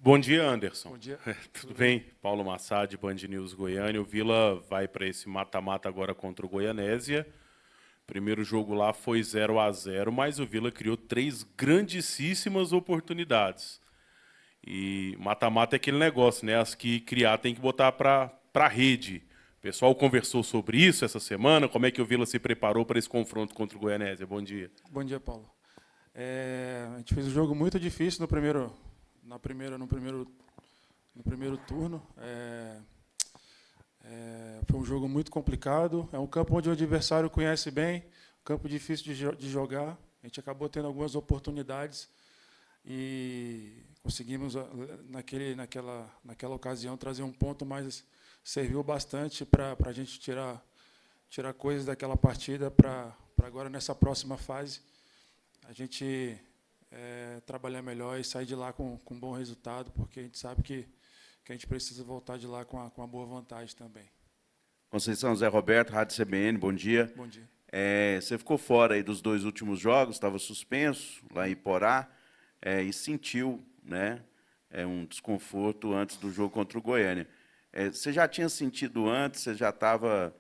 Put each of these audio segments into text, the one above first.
Bom dia, Anderson. Bom dia. Tudo bem? Paulo Massad, Band News Goiânia. O Vila vai para esse mata-mata agora contra o Goianésia. Primeiro jogo lá foi 0-0, mas o Vila criou 3 grandíssimas oportunidades. E mata-mata é aquele negócio, né? As que criar tem que botar para a rede. O pessoal conversou sobre isso essa semana. Como é que o Vila se preparou para esse confronto contra o Goianésia? Bom dia. Bom dia, Paulo. A gente fez um jogo muito difícil no primeiro turno. Foi um jogo muito complicado. É um campo onde o adversário conhece bem, campo difícil de jogar. A gente acabou tendo algumas oportunidades e conseguimos, naquela ocasião, trazer um ponto, mas serviu bastante para a gente tirar coisas daquela partida para agora, nessa próxima fase, a gente trabalhar melhor e sair de lá com um bom resultado, porque a gente sabe que a gente precisa voltar de lá com uma boa vantagem também. Conceição, Zé Roberto, Rádio CBN, bom dia. Bom dia. Você ficou fora aí dos 2 últimos jogos, estava suspenso lá em Iporá, e sentiu, né, um desconforto antes do jogo contra o Goiânia. Você já tinha sentido antes, você já estava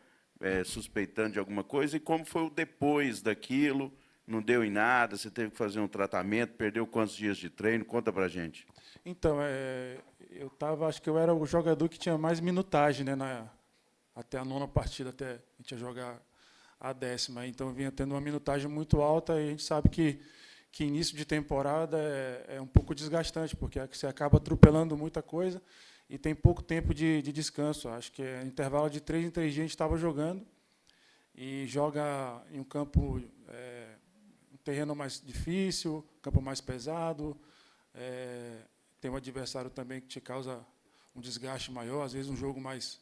suspeitando de alguma coisa, e como foi o depois daquilo? Não deu em nada, você teve que fazer um tratamento, perdeu quantos dias de treino? Conta para a gente. Então, acho que eu era o jogador que tinha mais minutagem, né, até a 9ª partida, até a gente ia jogar a 10ª. Então, eu vinha tendo uma minutagem muito alta, e a gente sabe que início de temporada é um pouco desgastante, porque você acaba atropelando muita coisa e tem pouco tempo de descanso. Acho que intervalo de 3 em 3 dias a gente estava jogando, e joga em um campo, um terreno mais difícil, campo mais pesado, tem um adversário também que te causa um desgaste maior, às vezes um jogo mais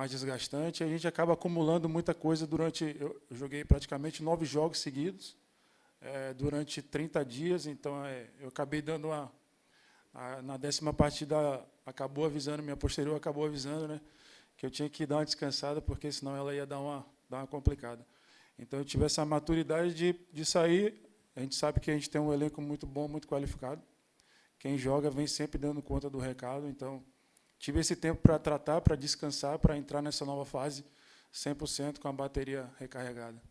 desgastante, e a gente acaba acumulando muita coisa durante... Eu joguei praticamente 9 jogos seguidos, durante 30 dias, então eu acabei dando na 10ª partida, minha posterior acabou avisando, né, que eu tinha que dar uma descansada, porque senão ela ia dar uma complicada. Então, eu tive essa maturidade de sair. A gente sabe que a gente tem um elenco muito bom, muito qualificado. Quem joga vem sempre dando conta do recado. Então, tive esse tempo para tratar, para descansar, para entrar nessa nova fase 100% com a bateria recarregada.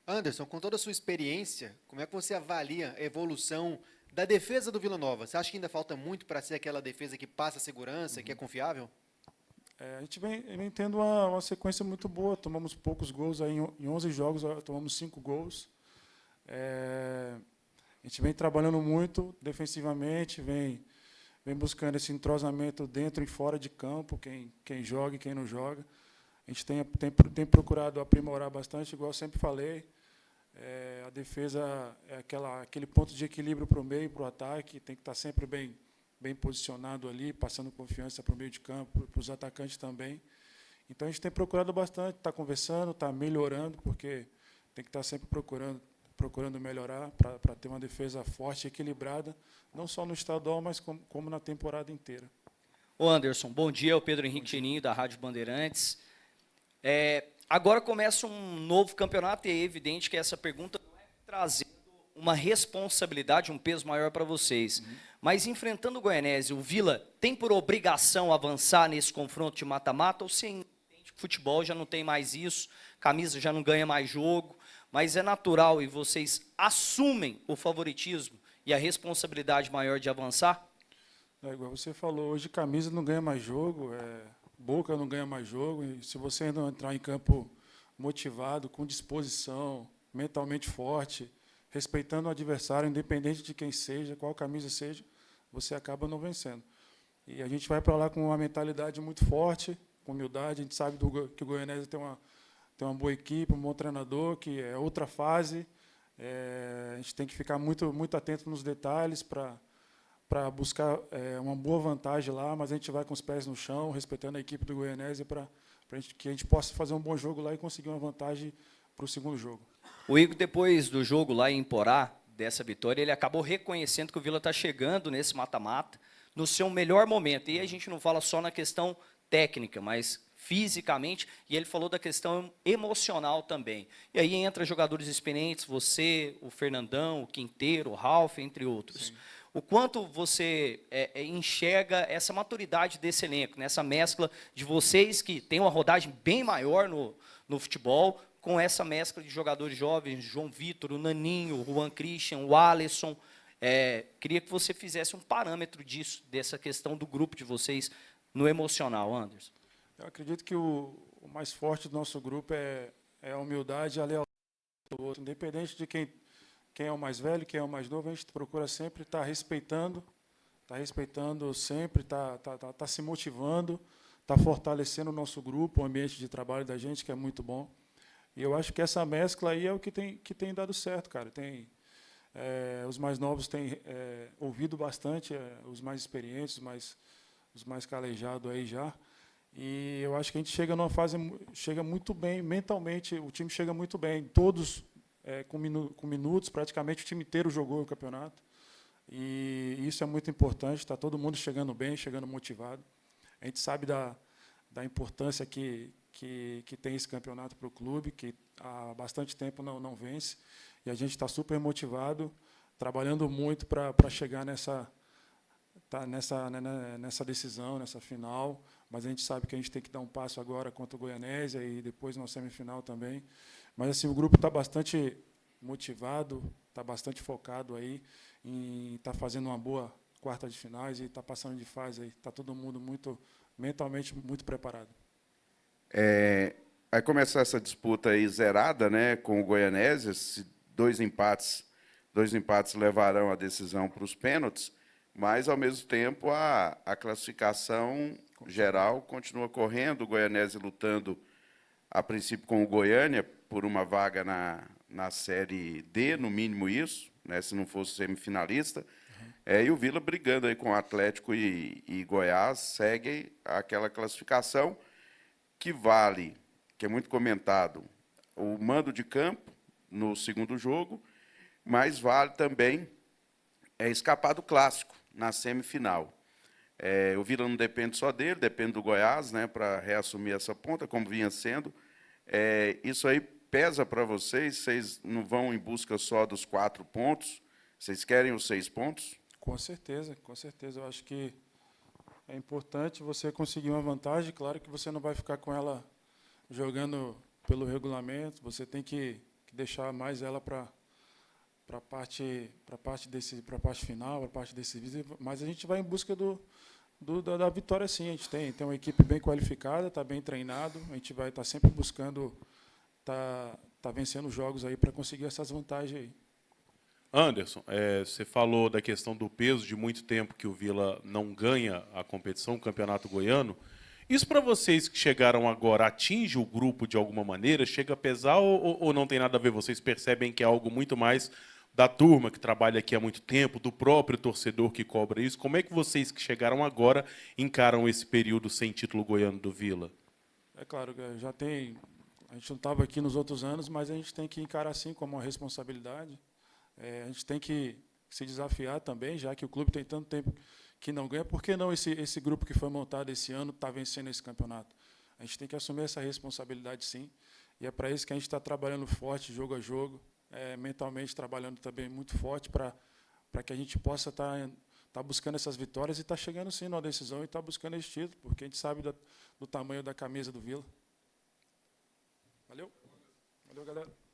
Anderson, com toda a sua experiência, como é que você avalia a evolução da defesa do Vila Nova? Você acha que ainda falta muito para ser aquela defesa que passa segurança, que é confiável? A gente vem tendo uma sequência muito boa. Tomamos poucos gols. Aí, em 11 jogos, tomamos 5 gols. A gente vem trabalhando muito defensivamente, vem buscando esse entrosamento dentro e fora de campo, quem joga e quem não joga. A gente tem procurado aprimorar bastante, igual eu sempre falei. A defesa é aquele ponto de equilíbrio para o meio, para o ataque, tem que estar sempre bem posicionado ali, passando confiança para o meio de campo, para os atacantes também. Então, a gente tem procurado bastante, está conversando, está melhorando, porque tem que estar sempre procurando melhorar para ter uma defesa forte e equilibrada, não só no estadual, mas como na temporada inteira. Ô Anderson, bom dia, é o Pedro Henrique Tininho, da Rádio Bandeirantes. Agora começa um novo campeonato, e é evidente que essa pergunta não é trazendo uma responsabilidade, um peso maior para vocês. Mas, enfrentando o Goianésia, o Vila tem por obrigação avançar nesse confronto de mata-mata, ou você entende que futebol já não tem mais isso, camisa já não ganha mais jogo, mas é natural e vocês assumem o favoritismo e a responsabilidade maior de avançar? Igual você falou, hoje camisa não ganha mais jogo, boca não ganha mais jogo, e se você não entrar em campo motivado, com disposição, mentalmente forte, respeitando o adversário, independente de quem seja, qual camisa seja, você acaba não vencendo. E a gente vai para lá com uma mentalidade muito forte, com humildade. A gente sabe que o Goianésia tem uma boa equipe, um bom treinador, que é outra fase. A gente tem que ficar muito, muito atento nos detalhes para buscar uma boa vantagem lá, mas a gente vai com os pés no chão, respeitando a equipe do Goianésia, para que a gente possa fazer um bom jogo lá e conseguir uma vantagem para o segundo jogo. O Igor, depois do jogo lá em Iporá, dessa vitória, ele acabou reconhecendo que o Vila está chegando nesse mata-mata no seu melhor momento. E a gente não fala só na questão técnica, mas fisicamente, e ele falou da questão emocional também. E aí entra jogadores experientes, você, o Fernandão, o Quinteiro, o Ralf, entre outros. Sim. O quanto você enxerga essa maturidade desse elenco, nessa mescla de vocês que têm uma rodagem bem maior no futebol, com essa mescla de jogadores jovens, João Vitor, o Naninho, o Juan Christian, o Alisson. Queria que você fizesse um parâmetro disso, dessa questão do grupo de vocês no emocional, Anderson. Eu acredito que o mais forte do nosso grupo é a humildade e a lealdade do outro. Independente de quem é o mais velho, quem é o mais novo, a gente procura sempre estar respeitando sempre, tá se motivando, está fortalecendo o nosso grupo, o ambiente de trabalho da gente, que é muito bom. E eu acho que essa mescla aí é o que tem dado certo, cara. Os mais novos têm ouvido bastante, os mais experientes, os mais calejados aí já. E eu acho que a gente chega numa fase, chega muito bem, mentalmente, o time chega muito bem, todos com minutos, praticamente o time inteiro jogou o campeonato. E isso é muito importante, está todo mundo chegando bem, chegando motivado. A gente sabe da importância que tem esse campeonato para o clube, que há bastante tempo não vence, e a gente está super motivado, trabalhando muito para chegar nessa decisão, nessa final, mas a gente sabe que a gente tem que dar um passo agora contra o Goianésia e depois na semifinal também. Mas assim, o grupo está bastante motivado, está bastante focado aí em estar fazendo uma boa quarta de finais e está passando de fase aí. Está todo mundo mentalmente muito preparado. Vai começar essa disputa aí zerada, né, com o Goianésia. Dois empates levarão a decisão para os pênaltis, mas, ao mesmo tempo, a classificação geral continua correndo, o Goianésia lutando, a princípio, com o Goiânia, por uma vaga na Série D, no mínimo isso, né, se não fosse semifinalista, e o Vila brigando aí com o Atlético e Goiás, segue aquela classificação que vale, que é muito comentado, o mando de campo no segundo jogo, mas vale também escapar do clássico na semifinal. O Vila não depende só dele, depende do Goiás, né, para reassumir essa ponta, como vinha sendo. Isso aí pesa para vocês? Vocês não vão em busca só dos 4 pontos? Vocês querem os 6 pontos? Com certeza, com certeza. Eu acho que é importante você conseguir uma vantagem. Claro que você não vai ficar com ela jogando pelo regulamento, você tem que deixar mais ela para a parte final, para a parte decisiva, mas a gente vai em busca da vitória, sim. A gente tem uma equipe bem qualificada, está bem treinado, a gente vai estar sempre buscando tá vencendo jogos aí para conseguir essas vantagens aí. Anderson, você falou da questão do peso, de muito tempo que o Vila não ganha a competição, o Campeonato Goiano. Isso para vocês que chegaram agora, atinge o grupo de alguma maneira? Chega a pesar ou não tem nada a ver? Vocês percebem que é algo muito mais da turma que trabalha aqui há muito tempo, do próprio torcedor que cobra isso? Como é que vocês que chegaram agora encaram esse período sem título goiano do Vila? É claro, a gente não estava aqui nos outros anos, mas a gente tem que encarar assim como uma responsabilidade. A gente tem que se desafiar também, já que o clube tem tanto tempo que não ganha. Por que não esse grupo que foi montado esse ano está vencendo esse campeonato? A gente tem que assumir essa responsabilidade, sim. E é para isso que a gente está trabalhando forte, jogo a jogo, mentalmente trabalhando também muito forte para que a gente possa estar buscando essas vitórias e estar chegando, sim, numa decisão e estar buscando esse título, porque a gente sabe do tamanho da camisa do Vila. Valeu? Valeu, galera.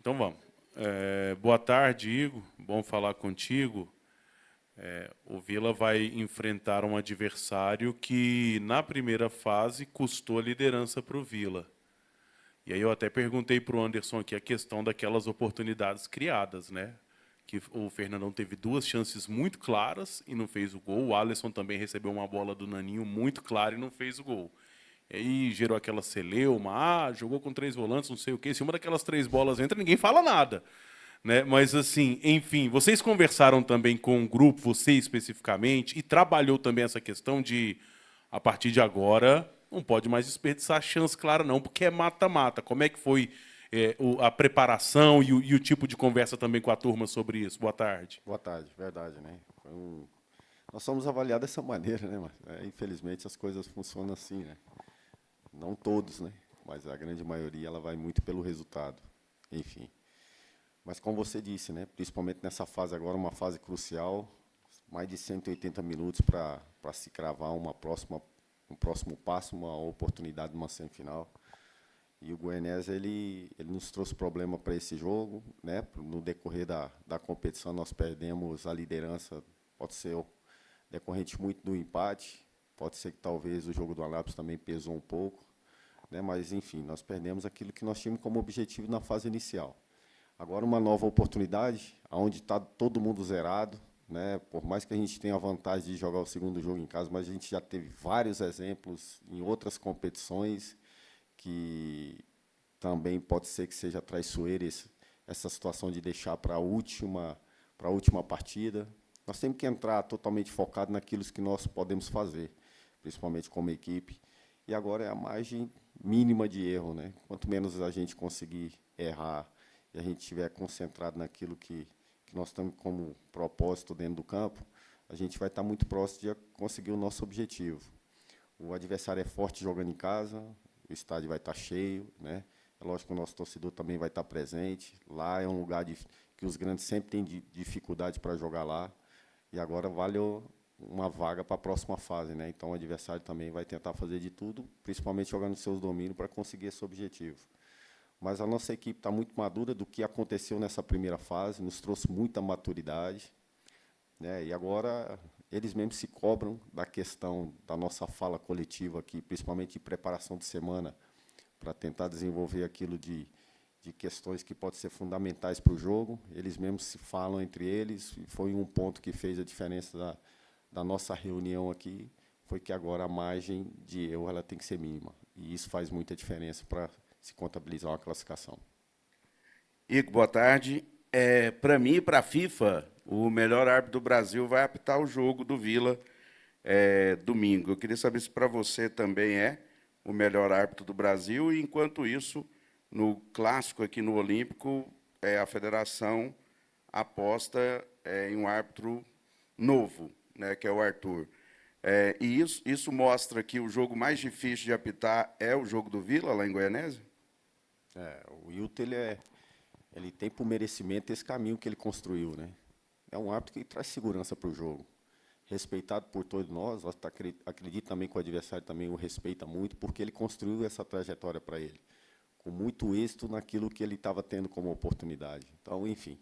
Então vamos. Boa tarde, Igor. Bom falar contigo. O Vila vai enfrentar um adversário que, na primeira fase, custou a liderança para o Vila. E aí eu até perguntei para o Anderson aqui a questão daquelas oportunidades criadas, né? Que o Fernandão teve 2 chances muito claras e não fez o gol. O Alisson também recebeu uma bola do Naninho muito clara e não fez o gol. E aí gerou aquela celeuma, jogou com 3 volantes, não sei o quê. Se uma daquelas 3 bolas entra, ninguém fala nada. Né? Mas, assim, enfim, vocês conversaram também com o grupo, você especificamente, e trabalhou também essa questão de, a partir de agora, não pode mais desperdiçar chance clara, não, porque é mata-mata. Como é que foi a preparação e o tipo de conversa também com a turma sobre isso? Boa tarde. Boa tarde, verdade, né? Nós somos avaliados dessa maneira, né, mas infelizmente as coisas funcionam assim, né? Não todos, né? Mas a grande maioria ela vai muito pelo resultado, enfim. Mas como você disse, né? Principalmente nessa fase agora, uma fase crucial, mais de 180 minutos para se cravar um próximo passo, uma oportunidade de uma semifinal. E o Goianésia, ele nos trouxe problema para esse jogo, né? No decorrer da competição, nós perdemos a liderança, pode ser decorrente muito do empate, pode ser que talvez o jogo do Anápolis também pesou um pouco, né? Mas, enfim, nós perdemos aquilo que nós tínhamos como objetivo na fase inicial. Agora, uma nova oportunidade, onde está todo mundo zerado, né? Por mais que a gente tenha a vantagem de jogar o segundo jogo em casa, mas a gente já teve vários exemplos em outras competições que também pode ser que seja traiçoeira essa situação de deixar para a última partida. Nós temos que entrar totalmente focado naquilo que nós podemos fazer, principalmente como equipe. E agora é a margem mínima de erro, né? Quanto menos a gente conseguir errar e a gente estiver concentrado naquilo que nós estamos como propósito dentro do campo, a gente vai estar muito próximo de conseguir o nosso objetivo. O adversário é forte jogando em casa, o estádio vai estar cheio, né? É lógico que o nosso torcedor também vai estar presente. Lá é um lugar que os grandes sempre têm dificuldade para jogar lá. E agora vale uma vaga para a próxima fase, né? Então o adversário também vai tentar fazer de tudo, principalmente jogando seus domínios para conseguir esse objetivo. Mas a nossa equipe está muito madura do que aconteceu nessa primeira fase, nos trouxe muita maturidade, né? E agora eles mesmos se cobram da questão da nossa fala coletiva aqui, principalmente de preparação de semana, para tentar desenvolver aquilo de questões que podem ser fundamentais para o jogo. Eles mesmos se falam entre eles, e foi um ponto que fez a diferença da nossa reunião aqui, foi que agora a margem de erro ela tem que ser mínima. E isso faz muita diferença para se contabilizar uma classificação. Igor, boa tarde. Para mim e para a FIFA, o melhor árbitro do Brasil vai apitar o jogo do Vila domingo. Eu queria saber se para você também é o melhor árbitro do Brasil, e, enquanto isso, no clássico aqui no Olímpico, a federação aposta em um árbitro novo, né, que é o Arthur. E isso mostra que o jogo mais difícil de apitar é o jogo do Vila, lá em Goianésia? O Wilton, ele tem por merecimento esse caminho que ele construiu, né? É um árbitro que traz segurança para o jogo. Respeitado por todos nós, acredito também que o adversário também o respeita muito, porque ele construiu essa trajetória para ele, com muito êxito naquilo que ele estava tendo como oportunidade. Então, enfim,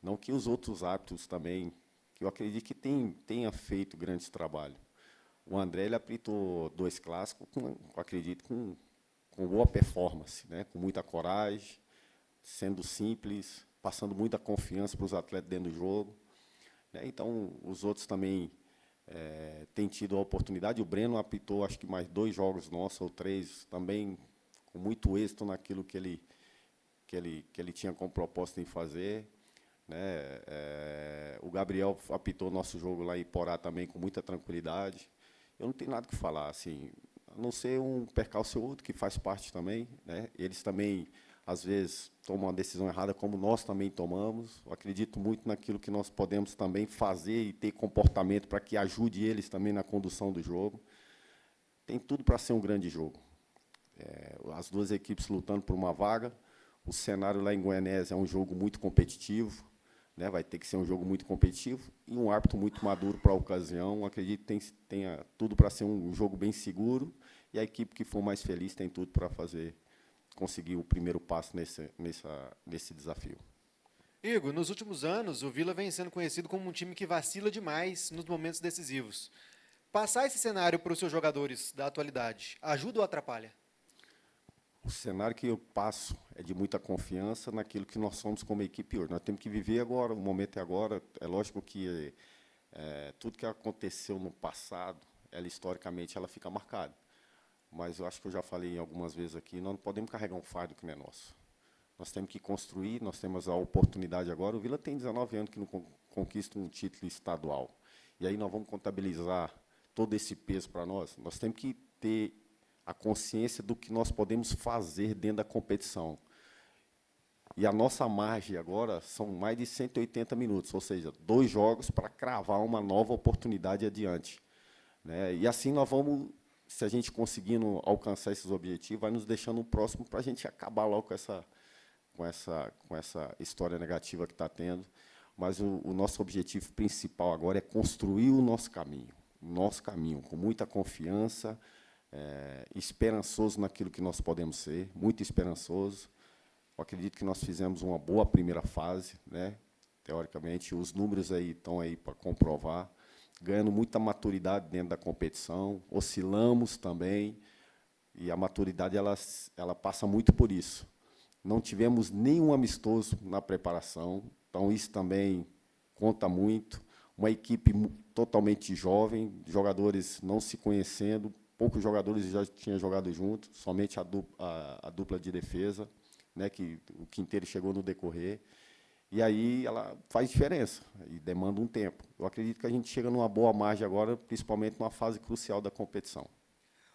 não que os outros árbitros também, que eu acredito que tenha feito grandes trabalhos. O André, ele apitou 2 clássicos, acredito, com boa performance, né? Com muita coragem, sendo simples, passando muita confiança para os atletas dentro do jogo, né? Então, os outros também têm tido a oportunidade. O Breno apitou, acho que mais 2 jogos nossos, ou 3, também com muito êxito naquilo que ele tinha como propósito em fazer, né? O Gabriel apitou nosso jogo lá em Iporá também com muita tranquilidade. Eu não tenho nada que falar, assim, a não ser um percalço ou outro, que faz parte também, né? Eles também, às vezes, tomam uma decisão errada, como nós também tomamos. Eu acredito muito naquilo que nós podemos também fazer e ter comportamento para que ajude eles também na condução do jogo. Tem tudo para ser um grande jogo. As 2 equipes lutando por uma vaga. O cenário lá em Goianésia é um jogo muito competitivo, né? Vai ter que ser um jogo muito competitivo e um árbitro muito maduro para a ocasião. Acredito que tenha tudo para ser um jogo bem seguro, e a equipe que for mais feliz tem tudo para fazer conseguir o primeiro passo nesse desafio. Igor, nos últimos anos, o Vila vem sendo conhecido como um time que vacila demais nos momentos decisivos. Passar esse cenário para os seus jogadores da atualidade ajuda ou atrapalha? O cenário que eu passo é de muita confiança naquilo que nós somos como equipe hoje. Nós temos que viver agora, o momento é agora. É lógico que tudo que aconteceu no passado, historicamente, ela fica marcada. Mas eu acho que eu já falei algumas vezes aqui, nós não podemos carregar um fardo que não é nosso. Nós temos que construir, nós temos a oportunidade agora. O Vila tem 19 anos que não conquista um título estadual. E aí nós vamos contabilizar todo esse peso para nós. Nós temos que ter a consciência do que nós podemos fazer dentro da competição. E a nossa margem agora são mais de 180 minutos, ou seja, 2 jogos para cravar uma nova oportunidade adiante. Né? E assim nós vamos, se a gente conseguindo alcançar esses objetivos, vai nos deixando um próximo para a gente acabar logo com essa história negativa que está tendo. Mas o nosso objetivo principal agora é construir o nosso caminho, com muita confiança, esperançoso naquilo que nós podemos ser, muito esperançoso. Eu acredito que nós fizemos uma boa primeira fase, né? Teoricamente, os números aí estão aí para comprovar, ganhando muita maturidade dentro da competição, oscilamos também, e a maturidade ela passa muito por isso. Não tivemos nenhum amistoso na preparação, então isso também conta muito. Uma equipe totalmente jovem, jogadores não se conhecendo, poucos jogadores já tinham jogado juntos, somente a dupla de defesa, né, que o Quinteiro chegou no decorrer. E aí ela faz diferença e demanda um tempo. Eu acredito que a gente chega numa boa margem agora, principalmente numa fase crucial da competição.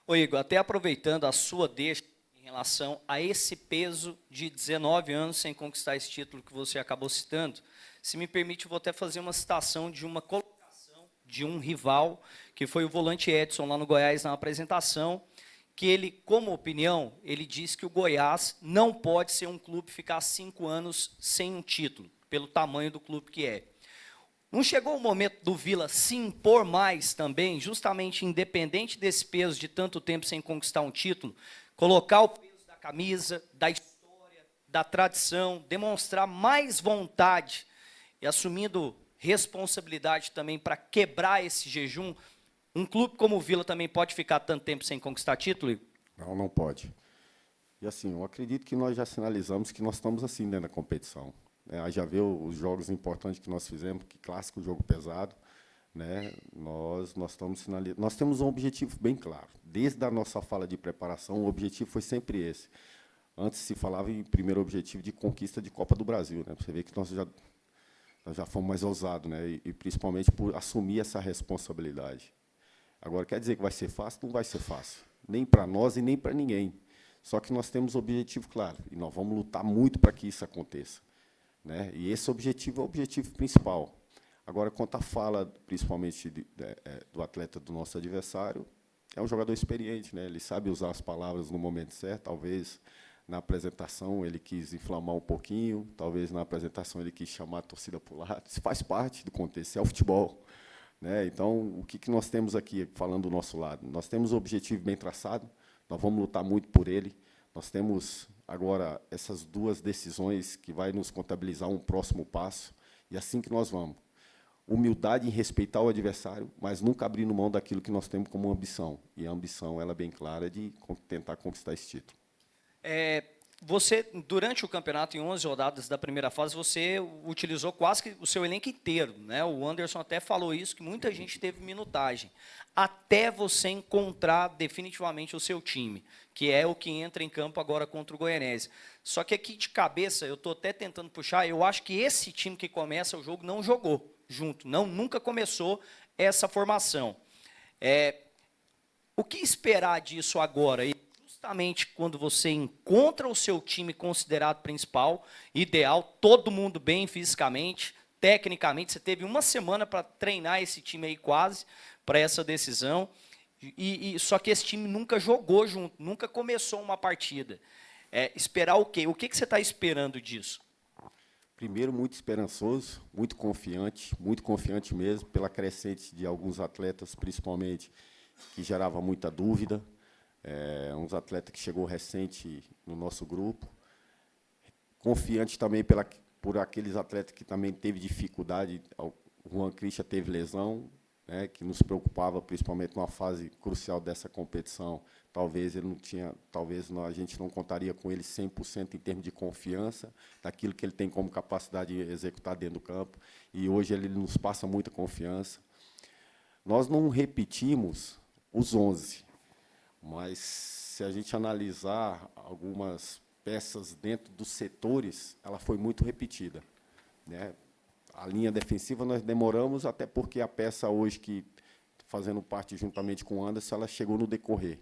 Ô Igor, até aproveitando a sua deixa em relação a esse peso de 19 anos sem conquistar esse título que você acabou citando, se me permite, eu vou até fazer uma citação de uma colocação de um rival, que foi o volante Edson, lá no Goiás, na apresentação, que ele, como opinião, ele disse que o Goiás não pode ser um clube ficar 5 anos sem um título, pelo tamanho do clube que é. Não chegou o momento do Vila se impor mais também, justamente independente desse peso de tanto tempo sem conquistar um título, colocar o peso da camisa, da história, da tradição, demonstrar mais vontade e assumindo responsabilidade também para quebrar esse jejum? Um clube como o Vila também pode ficar tanto tempo sem conquistar título, Igor? Não pode. E assim, eu acredito que nós já sinalizamos que nós estamos assim dentro da competição. Aí já vê os jogos importantes que nós fizemos, que clássico, jogo pesado, né? Nós estamos sinalizando. Nós temos um objetivo bem claro. Desde a nossa fala de preparação, o objetivo foi sempre esse. Antes se falava em primeiro objetivo de conquista de Copa do Brasil, né? Você vê que nós já fomos mais ousados, né? E principalmente por assumir essa responsabilidade. Agora, quer dizer que vai ser fácil? Não vai ser fácil. Nem para nós e nem para ninguém. Só que nós temos um objetivo claro. E nós vamos lutar muito para que isso aconteça. Né? E esse objetivo é o objetivo principal. Agora, quanto à fala, principalmente do atleta do nosso adversário, é um jogador experiente. Né? Ele sabe usar as palavras no momento certo. Talvez, na apresentação, ele quis inflamar um pouquinho. Talvez, na apresentação, ele quis chamar a torcida para o lado. Isso faz parte do contexto. É o futebol. Né? Então, o que nós temos aqui, falando do nosso lado? Nós temos um objetivo bem traçado, nós vamos lutar muito por ele. Nós temos, agora, essas 2 decisões que vai nos contabilizar um próximo passo, e assim que nós vamos. Humildade em respeitar o adversário, mas nunca abrindo mão daquilo que nós temos como ambição. E a ambição ela é bem clara de tentar conquistar esse título. Você, durante o campeonato, em 11 rodadas da primeira fase, você utilizou quase que o seu elenco inteiro, né? O Anderson até falou isso, que muita gente teve minutagem, até você encontrar definitivamente o seu time, que é o que entra em campo agora contra o Goianese. Só que aqui de cabeça, eu estou até tentando puxar, eu acho que esse time que começa o jogo não jogou junto, nunca começou essa formação. O que esperar disso agora? Justamente quando você encontra o seu time considerado principal, ideal, todo mundo bem fisicamente, tecnicamente, você teve uma semana para treinar esse time aí quase, para essa decisão, só que esse time nunca jogou junto, nunca começou uma partida. Esperar o quê? O que você está esperando disso? Primeiro, muito esperançoso, muito confiante mesmo, pela crescente de alguns atletas, principalmente, que gerava muita dúvida. uns atletas que chegou recente no nosso grupo, confiante também por aqueles atletas que também teve dificuldade. O Juan Christian teve lesão, né, que nos preocupava principalmente numa fase crucial dessa competição. Talvez ele não tinha, a gente não contaria com ele 100% em termos de confiança daquilo que ele tem como capacidade de executar dentro do campo. E hoje ele nos passa muita confiança. Nós não repetimos os 11, mas se a gente analisar algumas peças dentro dos setores, ela foi muito repetida, né? A linha defensiva nós demoramos, até porque a peça hoje, que fazendo parte juntamente com o Anderson, ela chegou no decorrer.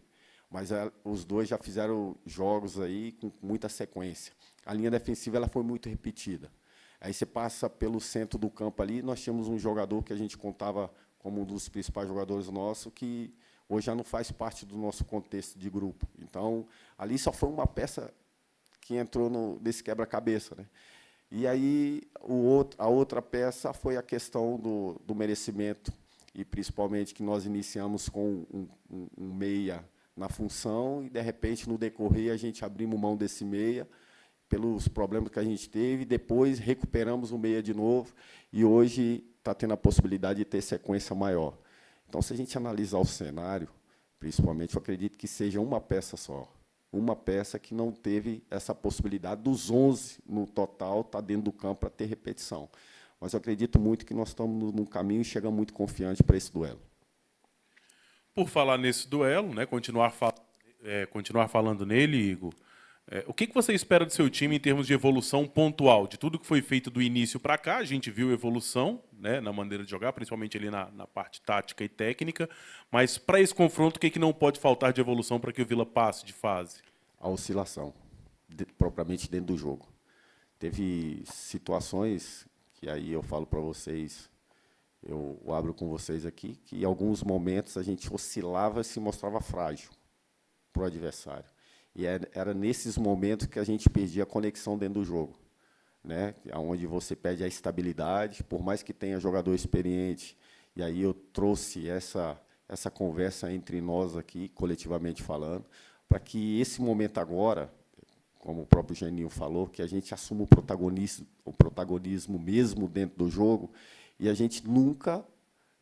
Mas os dois já fizeram jogos aí com muita sequência. A linha defensiva ela foi muito repetida. Aí você passa pelo centro do campo ali, nós tínhamos um jogador que a gente contava como um dos principais jogadores nossos, que hoje já não faz parte do nosso contexto de grupo. Então, ali só foi uma peça que entrou nesse quebra-cabeça, né? E aí a outra peça foi a questão do merecimento, e principalmente que nós iniciamos com um meia na função, e, de repente, no decorrer, a gente abrimos mão desse meia, pelos problemas que a gente teve, depois recuperamos o meia de novo, e hoje está tendo a possibilidade de ter sequência maior. Então, se a gente analisar o cenário, principalmente, eu acredito que seja uma peça só. Uma peça que não teve essa possibilidade dos 11 no total estar dentro do campo para ter repetição. Mas eu acredito muito que nós estamos num caminho e chegamos muito confiantes para esse duelo. Por falar nesse duelo, né, continuar falando nele, Igor, o que você espera do seu time em termos de evolução pontual? De tudo que foi feito do início para cá, a gente viu evolução, né, na maneira de jogar, principalmente ali na parte tática e técnica, mas para esse confronto, o que não pode faltar de evolução para que o Vila passe de fase? A oscilação, propriamente dentro do jogo. Teve situações, que aí eu falo para vocês, eu abro com vocês aqui, que em alguns momentos a gente oscilava e se mostrava frágil para o adversário. E era nesses momentos que a gente perdia a conexão dentro do jogo, né? Onde você perde a estabilidade, por mais que tenha jogador experiente. E aí eu trouxe essa conversa entre nós aqui, coletivamente falando, para que esse momento agora, como o próprio Geninho falou, que a gente assuma o protagonismo mesmo dentro do jogo, e a gente nunca,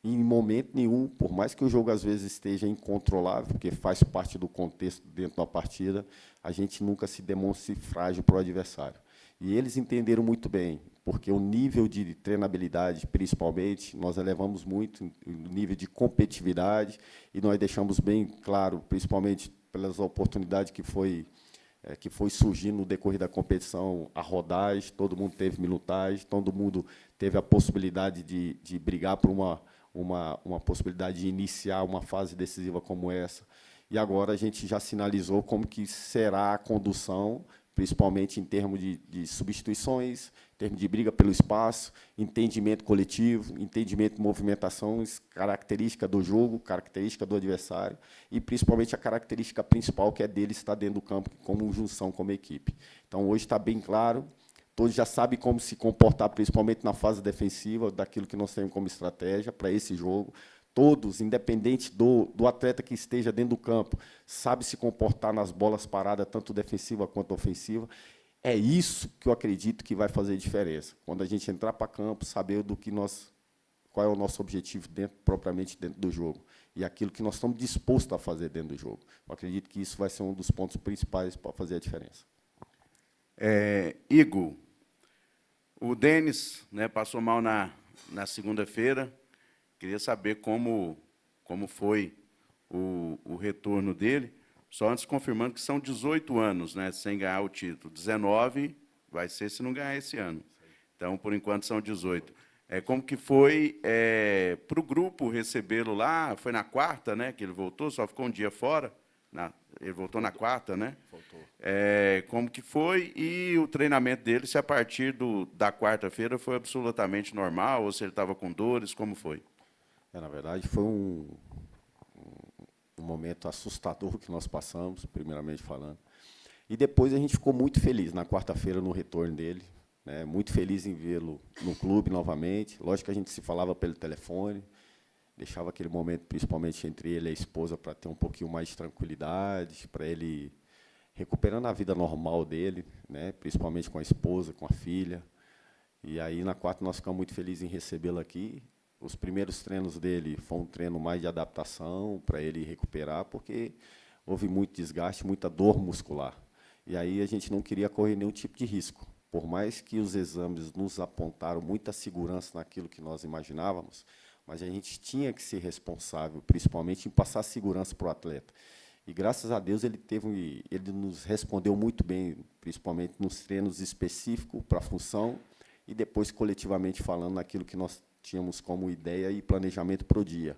em momento nenhum, por mais que o jogo às vezes esteja incontrolável, porque faz parte do contexto dentro da partida, a gente nunca se demonstre frágil para o adversário. E eles entenderam muito bem, porque o nível de treinabilidade, principalmente, nós elevamos muito o nível de competitividade, e nós deixamos bem claro, principalmente pelas oportunidades que foi surgindo no decorrer da competição, a rodagem, todo mundo teve minutagem, todo mundo teve a possibilidade de brigar por uma possibilidade de iniciar uma fase decisiva como essa. E agora a gente já sinalizou como que será a condução, principalmente em termos de substituições, em termos de briga pelo espaço, entendimento coletivo, entendimento de movimentações, característica do jogo, característica do adversário, e principalmente a característica principal, que é dele estar dentro do campo como junção, como equipe. Então, hoje está bem claro, todos já sabem como se comportar, principalmente na fase defensiva, daquilo que nós temos como estratégia para esse jogo. Todos, independente do atleta que esteja dentro do campo, sabe se comportar nas bolas paradas, tanto defensiva quanto ofensiva. É isso que eu acredito que vai fazer diferença. Quando a gente entrar para campo, saber qual é o nosso objetivo propriamente dentro do jogo. E aquilo que nós estamos dispostos a fazer dentro do jogo. Eu acredito que isso vai ser um dos pontos principais para fazer a diferença. Igor, o Denis, né, passou mal na segunda-feira. Queria saber como foi o retorno dele. Só antes confirmando que são 18 anos, né, sem ganhar o título. 19 vai ser se não ganhar esse ano. Então, por enquanto, são 18. Como que foi para o grupo recebê-lo lá? Foi na quarta, né, que ele voltou? Só ficou um dia fora? Ele voltou na quarta, né? Voltou. Como que foi? E o treinamento dele, se a partir da quarta-feira foi absolutamente normal, ou se ele estava com dores, como foi? Na verdade, foi um momento assustador que nós passamos, primeiramente falando. E depois a gente ficou muito feliz na quarta-feira no retorno dele, né? Muito feliz em vê-lo no clube novamente. Lógico que a gente se falava pelo telefone, deixava aquele momento, principalmente entre ele e a esposa, para ter um pouquinho mais de tranquilidade, para ele recuperando a vida normal dele, né, principalmente com a esposa, com a filha. E aí, na quarta, nós ficamos muito felizes em recebê-lo aqui. Os primeiros treinos dele foi um treino mais de adaptação, para ele recuperar, porque houve muito desgaste, muita dor muscular. E aí a gente não queria correr nenhum tipo de risco. Por mais que os exames nos apontaram muita segurança naquilo que nós imaginávamos, mas a gente tinha que ser responsável, principalmente, em passar segurança para o atleta. E, graças a Deus, ele nos respondeu muito bem, principalmente nos treinos específicos para a função, e depois, coletivamente falando, naquilo que nós tínhamos como ideia e planejamento para o dia.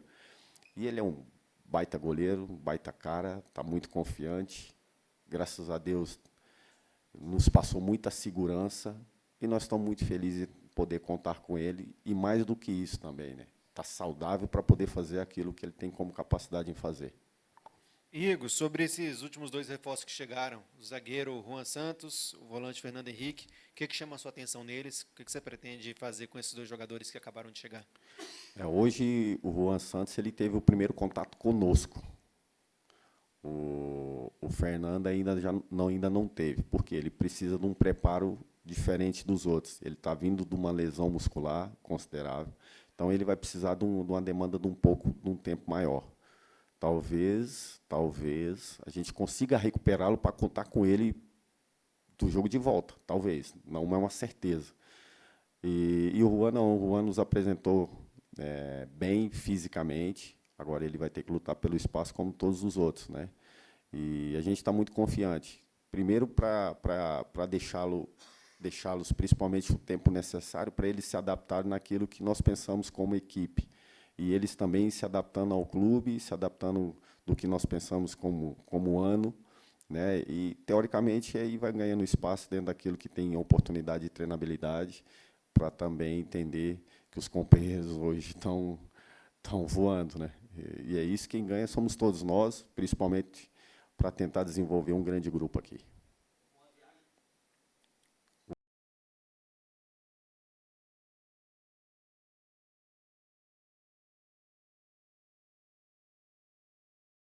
E ele é um baita goleiro, um baita cara, está muito confiante. Graças a Deus, nos passou muita segurança, e nós estamos muito felizes em poder contar com ele, e mais do que isso também, né? Está saudável para poder fazer aquilo que ele tem como capacidade em fazer. Igor, sobre esses últimos 2 reforços que chegaram, o zagueiro Juan Santos, o volante Fernando Henrique, o que chama a sua atenção neles? O que você pretende fazer com esses 2 jogadores que acabaram de chegar? Hoje, o Juan Santos ele teve o primeiro contato conosco. O Fernando ainda não teve, porque ele precisa de um preparo diferente dos outros. Ele está vindo de uma lesão muscular considerável, então ele vai precisar de uma demanda de um tempo maior. Talvez a gente consiga recuperá-lo para contar com ele do jogo de volta. Talvez, não é uma certeza. E o Juan não, o Juan nos apresentou bem fisicamente. Agora ele vai ter que lutar pelo espaço como todos os outros, né? E a gente está muito confiante. Primeiro para deixá-los principalmente o tempo necessário para eles se adaptarem naquilo que nós pensamos como equipe. E eles também se adaptando ao clube, se adaptando do que nós pensamos como ano, né? E, teoricamente, aí vai ganhando espaço dentro daquilo que tem oportunidade de treinabilidade, para também entender que os companheiros hoje estão voando, né? E é isso, quem ganha somos todos nós, principalmente para tentar desenvolver um grande grupo aqui.